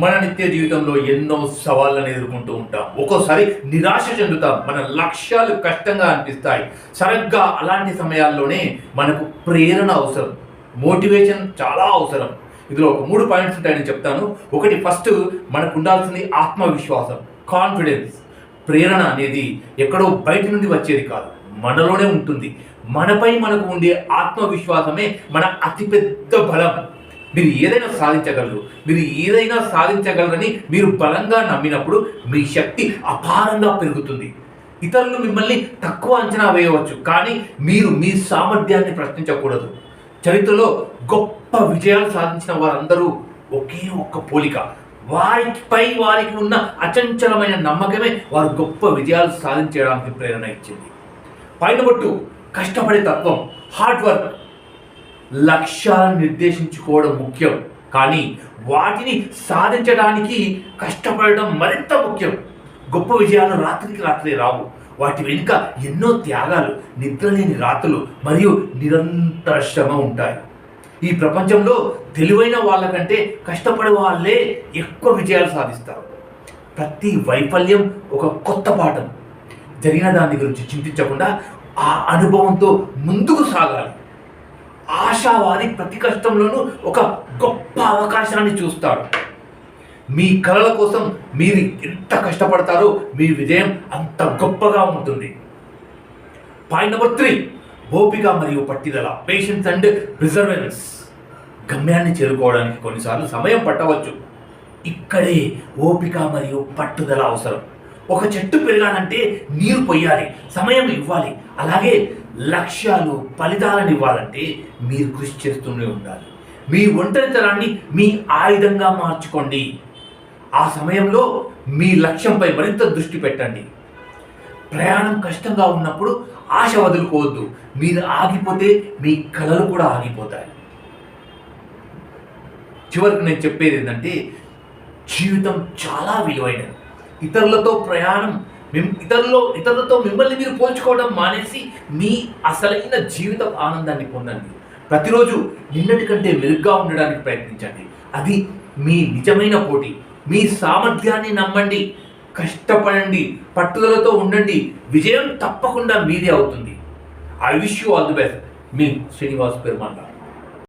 మన నిత్య జీవితంలో ఎన్నో సవాళ్ళను ఎదుర్కొంటూ ఉంటాం. ఒక్కోసారి నిరాశ చెందుతాం. మన లక్ష్యాలు కష్టంగా అనిపిస్తాయి. సరిగ్గా అలాంటి సమయాల్లోనే మనకు ప్రేరణ అవసరం, మోటివేషన్ చాలా అవసరం. ఇందులో ఒక 3 పాయింట్స్ ఉంటాయని చెప్తాను. ఒకటి, ఫస్ట్ మనకు ఉండాల్సింది ఆత్మవిశ్వాసం, కాన్ఫిడెన్స్. ప్రేరణ అనేది ఎక్కడో బయట నుండి వచ్చేది కాదు, మనలోనే ఉంటుంది. మనపై మనకు ఉండే ఆత్మవిశ్వాసమే మన అతిపెద్ద బలం. మీరు ఏదైనా సాధించగలరని మీరు బలంగా నమ్మినప్పుడు మీ శక్తి అపారంగా పెరుగుతుంది. ఇతరులు మిమ్మల్ని తక్కువ అంచనా వేయవచ్చు, కానీ మీరు మీ సామర్థ్యాన్ని ప్రశ్నించకూడదు. చరిత్రలో గొప్ప విజయాలు సాధించిన వారందరూ ఒకే ఒక్క పోలిక. వారికి ఉన్న అచంచలమైన నమ్మకమే వారు గొప్ప విజయాలు సాధించడానికి ప్రేరణ ఇచ్చింది. పాయింట్ నెంబర్ 2, కష్టపడే తత్వం, హార్డ్ వర్క్. లక్ష్యాలను నిర్దేశించుకోవడం ముఖ్యం, కానీ వాటిని సాధించడానికి కష్టపడడం మరింత ముఖ్యం. గొప్ప విజయాలు రాత్రికి రాత్రే రావు. వాటి వెనుక ఎన్నో త్యాగాలు, నిద్రలేని రాత్రులు మరియు నిరంతర శ్రమ ఉంటాయి. ఈ ప్రపంచంలో తెలివైన వాళ్ళకంటే కష్టపడే వాళ్ళే ఎక్కువ విజయాలు సాధిస్తారు. ప్రతి వైఫల్యం ఒక కొత్త పాఠం. జరిగిన దాని గురించి చింతించకుండా ఆ అనుభవంతో ముందుకు సాగాలి. ఆశావాది ప్రతి కష్టంలోనూ ఒక గొప్ప అవకాశాన్ని చూస్తాడు. మీ కలల కోసం మీరు ఎంత కష్టపడతారో మీ విజయం అంత గొప్పగా ఉంటుంది. పాయింట్ నెంబర్ 3, ఓపిక మరియు పట్టుదల, పేషెన్స్ అండ్ ప్రిజర్వెన్స్. గమ్యాన్ని చేరుకోవడానికి కొన్నిసార్లు సమయం పట్టవచ్చు. ఇక్కడే ఓపిక మరియు పట్టుదల అవసరం. ఒక చెట్టు పెరగాలంటే నీరు పొయ్యాలి, సమయం ఇవ్వాలి. అలాగే లక్ష్యాలు, ఫలితాలను ఇవ్వాలంటే మీరు కృషి చేస్తూనే ఉండాలి. మీ ఒంటరితనాన్ని మీ ఆయుధంగా మార్చుకోండి. ఆ సమయంలో మీ లక్ష్యంపై మరింత దృష్టి పెట్టండి. ప్రయాణం కష్టంగా ఉన్నప్పుడు ఆశ వదులుకోవద్దు. మీరు ఆగిపోతే మీ కలలు కూడా ఆగిపోతాయి. చివరికి నేను చెప్పేది ఏంటంటే, జీవితం చాలా విలువైనది. ఇతరులతో మిమ్మల్ని మీరు పోల్చుకోవడం మానేసి మీ అసలైన జీవిత ఆనందాన్ని పొందండి. ప్రతిరోజు నిన్నటి కంటే మెరుగ్గా ఉండడానికి ప్రయత్నించండి. అది మీ నిజమైన పోటీ. మీ సామర్థ్యాన్ని నమ్మండి, కష్టపడండి, పట్టుదలతో ఉండండి. విజయం తప్పకుండా మీదే అవుతుంది. I wish you all the best. మీ శ్రీనివాస్ పెరుమాళ.